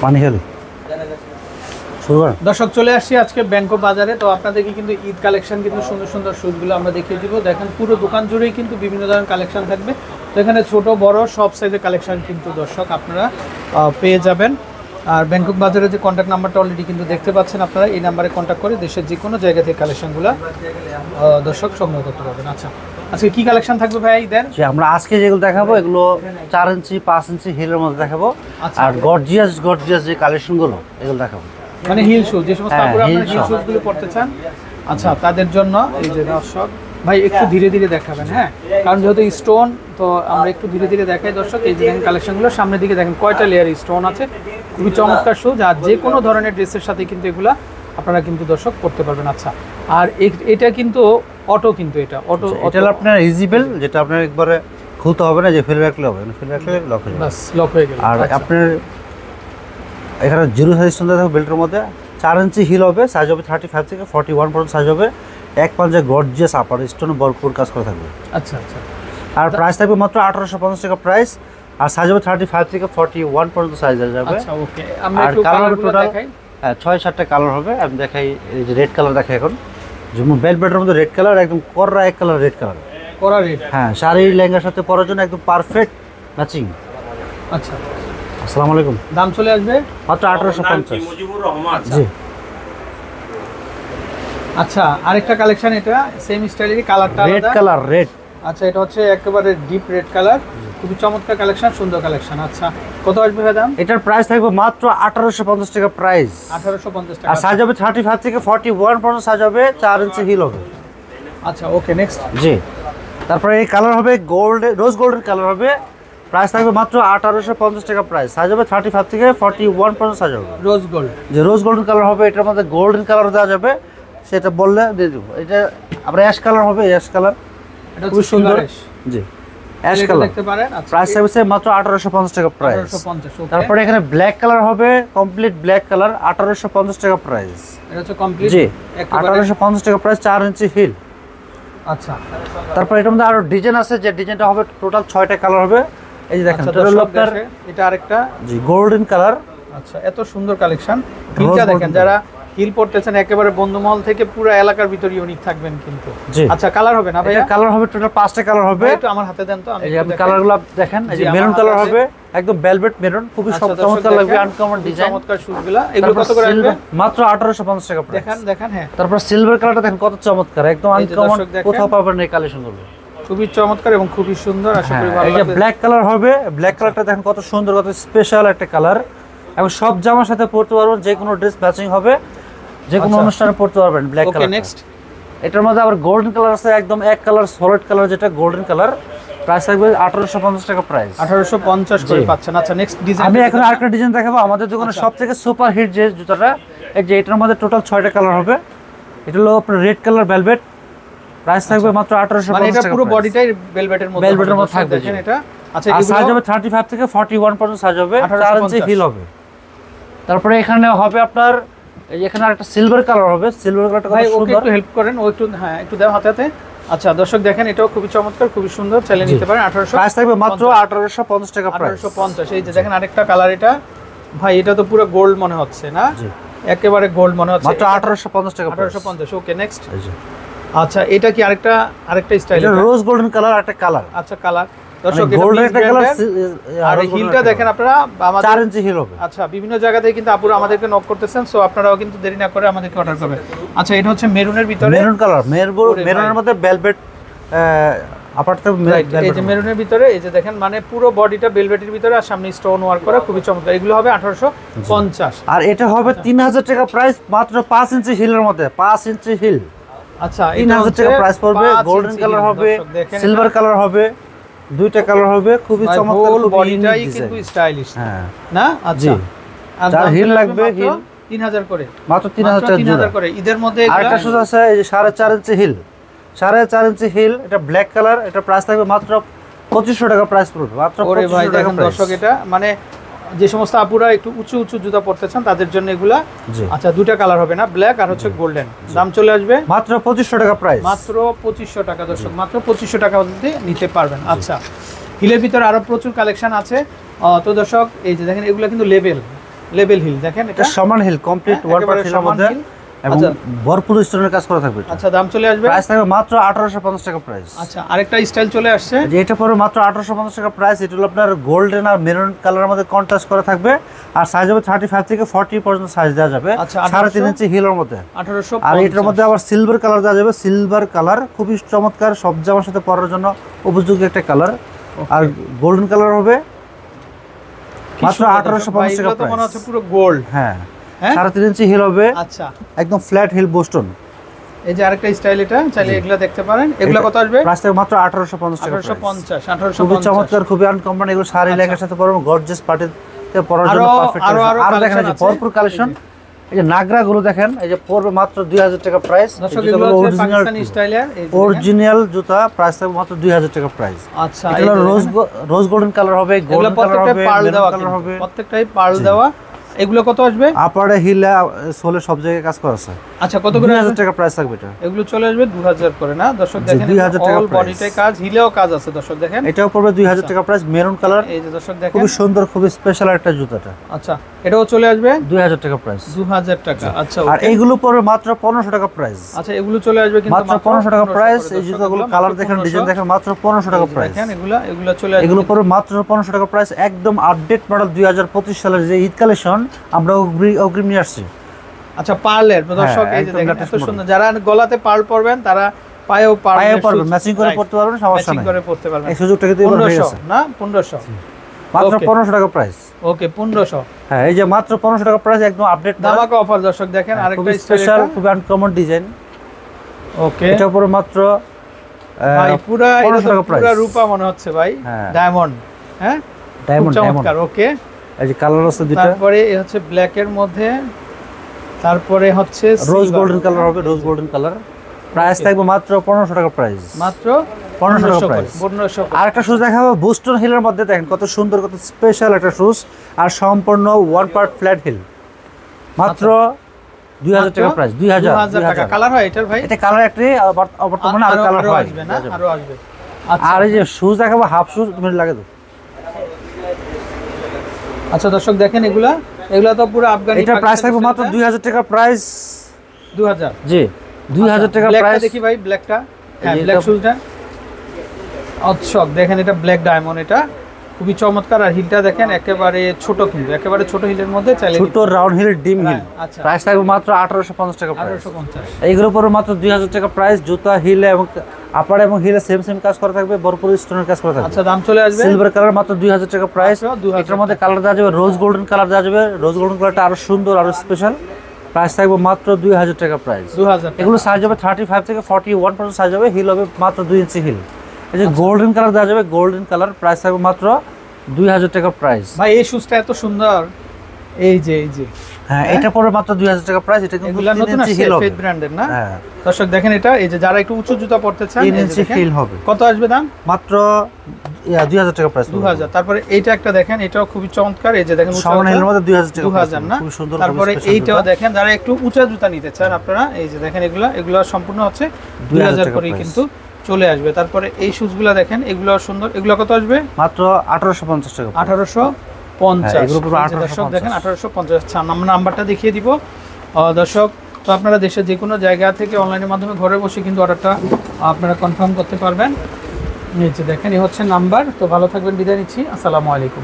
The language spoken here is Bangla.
পানি খেলি দর্শক চলে আসছি আজকে ব্যাংকক বাজারে। তো আপনাদেরকে কিন্তু ঈদ কালেকশন কিন্তু সুন্দর সুন্দর শুজগুলো আমরা দেখিয়ে দিব। দেখেন পুরো দোকান জুড়েই কিন্তু বিভিন্ন ধরনের কালেকশন থাকবে। তো এখানে ছোট বড় সব সাইজের কালেকশন কিন্তু দর্শক আপনারা পেয়ে যাবেন। আর ব্যাংকক বাজারে যে কন্ট্যাক্ট নাম্বারটা অলরেডি কিন্তু দেখতে পাচ্ছেন আপনারা, এই নাম্বারে কন্ট্যাক্ট করে দেশের যে কোনো জায়গা থেকে কালেকশনগুলো দর্শক সংগ্রহ করতে পারবেন। আচ্ছা আজকে কি কালেকশন থাকবে ভাই ঈদের? আমরা আজকে যেগুলো দেখাবো এগুলো 4 ইঞ্চি 5 ইঞ্চি হিলের মধ্যে দেখাবো। আর গর্জিয়াস যে কালেকশনগুলো এগুলো দেখাবো, মানে হিল শুজ, যে সমস্ত আপুরা আপনারা হিল শুজগুলো পড়তে চান আচ্ছা তাদের জন্য এই যে দর্শক ভাই একটু ধীরে ধীরে দেখাবেন, হ্যাঁ, কারণ যেহেতু স্টোন তো আমরা একটু ধীরে ধীরে দেখাই দর্শক। এই যে দেখেন কালেকশনগুলো সামনের দিকে দেখেন কয়টা লেয়ার স্টোন আছে, খুবই চমৎকার শুজ। আর যে কোনো ধরনের ড্রেসের সাথে কিন্তু এগুলা আপনারা কিন্তু দর্শক করতে পারবেন। আচ্ছা আর এটা কিন্তু অটো, কিন্তু এটা অটো, এটা আপনার ইজিবেল, যেটা আপনার একবারে খুলতে হবে না, যে ফেলে রাখলে হবে না, ফেলে রাখলে লক হয়ে যাবে, বাস লক হয়ে গেল। আর আপনার এখানে জিরো সাইজ সুন্দর থাকবে বেল্টের মধ্যে। 4 ইঞ্চি হিল হবে, সাইজ হবে 35 থেকে 41 পর্যন্ত সাইজ হবে। এক পাঞ্জা গর্জিয়াস আপার স্টোন ভরপুর কাজ করা থাকবে। আচ্ছা আচ্ছা, আর প্রাইস থাকবে মাত্র 1850 টাকা প্রাইস। আর সাইজ হবে 35 থেকে 41 পর্যন্ত সাইজ হয়ে যাবে। আচ্ছা ওকে, আমরা আর একটু কালার টোটাল দেখাই। হ্যাঁ 6-7টা কালার হবে। আমি দেখাই, এই যে রেড কালার দেখাই এখন, যেমন বেলভেটের মধ্যে রেড কালার, একদম কররা এক কালার রেড কালার, করা রেড, হ্যাঁ শাড়ি লেহেঙ্গার সাথে পরার জন্য একদম পারফেক্ট ম্যাচিং। আচ্ছা আসসালামু আলাইকুম। দাম চলে আসবে মাত্র 1850। জি আচ্ছা আরেকটা কালেকশন, এটা সেম স্টাইলেরই, কালারটা রেড আলাদা। কালার রেড, আচ্ছা এটা হচ্ছে একেবারে ডিপ রেড কালার, খুবই চমৎকার কালেকশন, সুন্দর কালেকশন। আচ্ছা কত আসবে ভাই দাম? এটার প্রাইস থাকবে মাত্র 1850 টাকা প্রাইস। 1850 টাকা। আর সাইজ হবে 35 থেকে 41 পর্যন্ত সাইজ হবে, 4 ইঞ্চি হিল হবে। আচ্ছা ওকে নেক্সট। জি তারপরে এই কালার হবে গোল্ড, রোজ গোল্ডের কালার হবে। প্রাইস থাকবে মাত্র 1850 টাকা প্রাইস। সাইজ হবে 35 থেকে 41 পর্যন্ত সাইজ হবে। রোজ গোল্ড, যে রোজ গোল্ডেন কালার হবে, এটার মধ্যে গোল্ডেন কালার দেওয়া যাবে, সেটা বললে দিয়ে দেবো। এটা আমরা অ্যাশ কালার হবে, অ্যাশ কালার, এটা খুব সুন্দর। জি অ্যাশ কালার দেখতে পারেন। আচ্ছা প্রাইস থাকবে মাত্র 1850 টাকা প্রাইস। 1850 ওকে। তারপরে এখানে ব্ল্যাক কালার হবে, কমপ্লিট ব্ল্যাক কালার, 1850 টাকা প্রাইস। এটা হচ্ছে কমপ্লিট, জি একেবারে 1850 টাকা প্রাইস, 4 ইঞ্চি হিল। আচ্ছা তারপর এটার মধ্যে আরো ডিজাইন আছে, যে ডিজাইনটা হবে টোটাল 6টা কালার হবে। এই যে দেখেন, আচ্ছা, টোটাল দর্শক আপনার দেখে, এটা আরেকটা জি গোল্ডেন কালার। আচ্ছা এত সুন্দর কালেকশন, হিলটা দেখেন, যারা হিল পড়তেছেন একেবারে বন্ধুমহল থেকে পুরো এলাকার ভিতর ইউনিক থাকবেন কিন্তু। জি আচ্ছা কালার হবে না ভাই? এটা কালার হবে টোটাল 5টা কালার হবে। একটু আমার হাতে দেন তো, আমি এই যে আপনি কালারগুলো দেখেন, এই যে মেরুন কালার হবে, একদম ভেলভেট মেরুন, খুবই চমৎকার লাগবে, আনকমন ডিজাইন, চমৎকার শুজগুলা। এগুলো কত করে আসবে? মাত্র 1850 টাকা প্রাইস। দেখেন দেখেন, হ্যাঁ। তারপর সিলভার কালারটা দেখেন কত চমৎকার, একদম আনকমন, কোথাও পাবেন না এই কালেকশনগুলো, খুবই চমৎকার এবং খুবই সুন্দর। আশা করি ভালো লাগবে। এই যে ব্ল্যাক কালার হবে, ব্ল্যাক কালারটা দেখেন কত সুন্দর, কত স্পেশাল একটা কালার, এবং সব জামার সাথে পরতে পারবেন, যে কোনো ড্রেস ম্যাচিং হবে, যে কোনো অনুষ্ঠানে পরতে পারবেন ব্ল্যাক কালার। Okay next. এটার মধ্যে আবার গোল্ডেন কালার আছে, একদম এক কালার সলিড কালার, যেটা গোল্ডেন কালার। প্রাইস থাকবে 1850 টাকা প্রাইস। 1850 করে পাচ্ছেন। আচ্ছা নেক্সট ডিজাইন। আমি এখন আরেকটা ডিজাইন দেখাবো। আমাদের দোকানে সবথেকে সুপার হিট যে জুতাটা, এই যে এটার মধ্যে টোটাল 6টা কালার হবে। এটা হলো আপনার রেড কালার ভেলভেট। প্রাইস থাকবে মাত্র 1850 মানে এটা টাকা। পুরো বডিটাই ভেলভেটের মধ্যে, ভেলভেটের মধ্যে থাকবে দেখেন এটা। আচ্ছা আর এগুলো সাইজ হবে 35 থেকে 41 পর্যন্ত সাইজ হবে, 4 ইঞ্চি হিল হবে। তারপরে এখানে হবে আপনার, এই এখানে আরেকটা সিলভার কালার হবে। সিলভার কালারটা ভাই খুব ওকে সুন্দর, একটু হেল্প করেন, ও একটু, হ্যাঁ একটু দাও হাতে হাতে। আচ্ছা দর্শক দেখেন, এটাও খুবই চমৎকার, খুবই সুন্দর, চাইলে নিতে পারেন। 1800 প্রাইস থাকবে মাত্র 1850 টাকা প্রাইস। 1850। এই যে দেখেন আরেকটা কালার, এটা ভাই এটা তো পুরো গোল্ড মনে হচ্ছে না? জি একেবারে গোল্ড মনে হচ্ছে, মাত্র 1850 টাকা প্রাইস। 1850 okay next. এই যে আচ্ছা এটা কি আরেকটা স্টাইল? এটা রোজ গোল্ডেন কালার, একটা কালার। আচ্ছা কালার দর্শক, এটা গোল্ডেন একটা কালার, আর হিলটা দেখেন আপনারা, আমাদের 4 ইঞ্চি হিল হবে। আচ্ছা বিভিন্ন জায়গা থেকে কিন্তু আপুরা আমাদেরকে নক করতেছেন, সো আপনারাও কিন্তু দেরি না করে আমাদেরকে অর্ডার করবেন। আচ্ছা এটা হচ্ছে মেরুনের ভিতরে, মেরুন কালার, মেরুনের মধ্যে ভেলভেট আপাতত। এই যে মেরুনের ভিতরে, এই যে দেখেন, মানে পুরো বডিটা ভেলভেটের ভিতরে, আর সামনে স্টোন ওয়ার্ক করা, খুবই চমৎকার। এগুলো হবে 1850। আর এটা হবে 3000 টাকা প্রাইস, মাত্র 5 ইঞ্চি হিলের মধ্যে, 5 ইঞ্চি হিল। আচ্ছা 3000 টাকা প্রাইস পড়বে। গোল্ডেন কালার হবে, সিলভার কালার হবে, দুইটা কালার হবে, খুবই চমৎকার, খুবই বডিটাই কিন্তু স্টাইলিশ, হ্যাঁ না? আচ্ছা আর যার হিল লাগবে, হিল 3000 করে, মাত্র 3000 টাকা জোড়া করে। ঈদের মধ্যে আরেকটা শুজ আছে, এই যে 4.5 ইঞ্চি হিল, 4.5 ইঞ্চি হিল, এটা ব্ল্যাক কালার। এটা প্রাইস থাকবে মাত্র 2500 টাকা প্রাইস পড়বে, মাত্র 2500 টাকা প্রাইস। দর্শক এটা মানে যে সমস্ত আপুরা একটু উঁচু উঁচু জুতা পরতে চান তাদের জন্য এগুলা। আচ্ছা দুটো কালার হবে না, ব্ল্যাক আর হচ্ছে গোল্ডেন। দাম চলে আসবে মাত্র 2500 টাকা প্রাইস, মাত্র 2500 টাকা দর্শক, মাত্র 2500 টাকা মধ্যে নিতে পারবেন। আচ্ছা হিলের ভিতরে আরো প্রচুর কালেকশন আছে। তো দর্শক এই যে দেখেন, এগুলো কিন্তু লেভেল, লেভেল হিল দেখেন এটা এটা সমান হিল কমপ্লিট হ্যাঁ, ওয়ান পার্ট একেবারে হিলের সমান মধ্যে heel। এবং আচ্ছা। ভরপুর স্টোনের কাজ করা থাকবে এটা। আচ্ছা দাম চলে আসবে প্রাইস থাকবে মাত্র 1850 টাকা প্রাইস। আচ্ছা আরেকটা স্টাইল চলে আসছে যে এটা পড়বে মাত্র 1850 টাকা প্রাইস। এটা হলো আপনার গোল্ডেন আর মেরুন কালারের মধ্যে কন্ট্রাস্ট করা থাকবে আর সাইজ হবে 35 থেকে 40 পর্যন্ত সাইজ দেওয়া যাবে। আচ্ছা, 3.5 ইঞ্চি হিলের মধ্যে। 1850 আর এটার মধ্যে আবার সিলভার কালার দেওয়া যাবে। সিলভার কালার খুবই চমৎকার, সব জামার সাথে পরার জন্য উপযোগী একটা কালার। আর গোল্ডেন কালার হবে মাত্র 1850 টাকা তো মনে প্রাইস। হচ্ছে পুরো গোল্ড। হ্যাঁ হ্যাঁ 3.5 ইঞ্চি হিল হবে, আচ্ছা একদম ফ্ল্যাট হিল বোস্টন। এই যে আরেকটা স্টাইল, এটা চাইলে এগুলা দেখতে পারেন। এগুলা কত আসবে? প্রাইস থাকবে মাত্র 1850 টাকা। 1850 খুবই 1850 চমৎকার, খুবই আনকমন। এগুলো শাড়ি লেহেঙ্গার সাথে পরবো, গর্জিয়াস পার্টিতে পরার জন্য আরো- পারফেক্ট। আরো- আরো আর দেখেন এই যে collection আছে। ভরপুর কালেকশন। এই যে নাগরা গুলো দেখেন, এই যে পড়বে মাত্র 2000 টাকা প্রাইস। দর্শক এগুলো হচ্ছে পাকিস্তানি স্টাইলের, এই যে দেখেন। অরিজিনাল জুতা, প্রাইস থাকবে মাত্র 2000 টাকা প্রাইস। আচ্ছা এটা এই হলো যে রোজ গোল্ডেন কালার হবে, এগুলো গোল্ডেন কালার প্রত্যেকটা হবে, পার্ল মেরুন দেওয়া কালার কিন্তু, হবে। প্রত্যেকটাই পার্ল দেওয়া। এগুলো কত আসবে? আপারে হিলে সোলে সব জায়গায় কাজ করা আছে। আচ্ছা কত করে 2000 টাকা প্রাইস থাকবে এটা। এগুলো চলে আসবে 2000 করে না দর্শক জি, দেখেন। 2000 টাকা অল price। বডিটাই কাজ, হিলেও কাজ আছে দর্শক দেখেন। এটাও পড়বে 2000 টাকা প্রাইস, মেরুন কালার। এই যে দর্শক দেখেন খুবই সুন্দর, খুবই স্পেশাল একটা জুতাটা। আচ্ছা এটাও চলে আসবে 2000 টাকা প্রাইস। 2000 টাকা। আচ্ছা আর okay। এইগুলো পড়বে মাত্র 1500 টাকা প্রাইস। আচ্ছা এগুলো চলে আসবে কিন্তু মাত্র 1500 টাকা 1500 প্রাইস। করে এই দর্শক, জুতাগুলো এগুলো কালার মাত্র দেখেন, 1500 ডিজাইন দেখেন, মাত্র 1500 টাকা এই যে প্রাইস। দেখেন এগুলো চলে আসবে। এগুলো পড়বে মাত্র 1500 টাকা প্রাইস। একদম আপডেট মডেল 2025 সালের যে ঈদ কালেকশন আমরা অগ্রিম নিয়ে আসছি। আচ্ছা পার্লের দর্শক এই যে একদম দেখেন latest এত সুন্দর। যারা গলাতে পার্ল পরবেন তারা পায়েও পায়ে পড়বে, ম্যাচিং করে পড়তে পারবেন, সমস্যা ম্যাচিং নাই। করে পড়তে পারবেন। এই সুযোগটা কিন্তু এবার হয়ে 1500 গেছে। না 1500 মাত্র Okay। 1500 টাকা প্রাইস। ওকে 1500 হ্যাঁ এই যে মাত্র 1500 টাকা প্রাইস, একদম আপডেট ধামাকা অফার দর্শক দেখেন। আরেকটা খুবই স্টাইল স্পেশাল, খুবই আনকমন ডিজাইন। ওকে এটা পড়বে মাত্র ভাই পুরা 1500 টাকা পুরা প্রাইস। রূপা মনে হচ্ছে ভাই, হ্যাঁ। ডায়মন্ড। হ্যাঁ ডায়মন্ড ডায়মন্ড। চমৎকার। ওকে এই যে কালার আছে দুটো, তারপরে এই হচ্ছে ব্ল্যাক এর মধ্যে, তারপরে হচ্ছে রোজ silver। গোল্ডেন কালার হবে, রোজ গোল্ডেন কালার। প্রাইস থাকবে মাত্র 1500 টাকা প্রাইস। মাত্র 1500 টাকা 1500 করে, প্রাইস। 1500 করে। আর একটা শুজ দেখাবো বুস্টন হিলের মধ্যে, দেখেন কত সুন্দর, কত স্পেশাল একটা শুজ। আর সম্পূর্ণ ওয়ান পার্ট ফ্ল্যাট হিল, মাত্র 2000 টাকা প্রাইস। 2000 টাকা। কালার হয় এটার ভাই? এটা কালার একটি, বর্তমানে আর কালার হয় আসবে না, আরো আসবে। আচ্ছা আর এই যে শুজ দেখাবো হাফ শুজ, তুমি লাগে তো। আচ্ছা দর্শক দেখেন এগুলা তো পুরো আফগানি। এটা প্রাইস থাকবে মাত্র 2000 টাকা প্রাইস। 2000 জি 2000 টাকা প্রাইস। দেখি ভাই ব্ল্যাকটা। হ্যাঁ এটা- ব্ল্যাক শুজটা দর্শক দেখেন, এটা ব্ল্যাক ডায়মন্ড, এটা খুবই চমৎকার। আর হিলটা দেখেন একেবারে ছোট, কিন্তু একেবারে ছোট হিলের মধ্যে চাইলে ছোট রাউন্ড হিল, ডিম হিল। আচ্ছা প্রাইস থাকবে মাত্র 1850 টাকা প্রাইস। 1850। এইগুলো পড়বে মাত্র 2000 টাকা প্রাইস। জুতা হিলে এবং আপার এবং হিলে সেম কাজ করা থাকবে, ভরপুর স্টোনের কাজ করা থাকবে। আচ্ছা দাম চলে আসবে সিলভার কালার মাত্র 2000 টাকা প্রাইস। মাত্র 2000 এটার মধ্যে কালার দেওয়া যাবে, রোজ গোল্ডেন কালার দেওয়া যাবে। রোজ গোল্ডেন কালারটা আরো সুন্দর, আরো স্পেশাল। প্রাইস থাকবে মাত্র 2000 টাকা প্রাইস। 2000 এগুলো সাইজ হবে 35 থেকে 41 পর্যন্ত সাইজ হবে। হিল হবে মাত্র 2 ইঞ্চি হিল। এই যে গোল্ডেন কালার দেওয়া যাবে, গোল্ডেন কালার। প্রাইস থাকবে মাত্র 2000 টাকা প্রাইস। ভাই এই শুজটা এত সুন্দর, এই যে হ্যাঁ এটা পড়বে মাত্র 2000 টাকা প্রাইস। এটা কিন্তু এগুলা 3 নতুন ইঞ্চি আসছে হিল হবে। ফেদ ব্র্যান্ডের না হ্যাঁ দর্শক দেখেন, এটা এই যে যারা একটু উঁচু জুতা পড়তে চান 3 এই যে ইঞ্চি দেখেন। হিল হবে। কত আসবে দাম? মাত্র 2000 টাকা প্রাইস। 2000। তারপরে এইটা একটা দেখেন, এটাও খুবই চমৎকার। এই যে দেখেন উঁচা সমান উঁচা। হিলের মধ্যে 2000 টাকা 2000 না? খুব সুন্দর। তারপরে এইটাও দেখেন, যারা একটু উঁচা জুতা নিতে চান আপনারা, এই যে দেখেন এগুলা সম্পূর্ণ হচ্ছে 2000 টাকা করেই price। কিন্তু চলে আসবে। তারপরে এই শুজগুলা দেখেন, এগুলো সুন্দর। এগুলো কত আসবে? মাত্র 1850 টাকা। 1850। এগুলো পুরো এই যে দর্শক 1850 দেখেন 1850। আচ্ছা আমরা নাম্বারটা দেখিয়ে দিব দর্শক। তো আপনারা দেশের যে কোনো জায়গা থেকে অনলাইনের মাধ্যমে ঘরে বসে কিন্তু অর্ডারটা আপনারা কনফার্ম করতে পারবেন। এই যে দেখেন এই হচ্ছে নাম্বার। তো ভালো থাকবেন, বিদায় নিচ্ছি। আসসালামু আলাইকুম।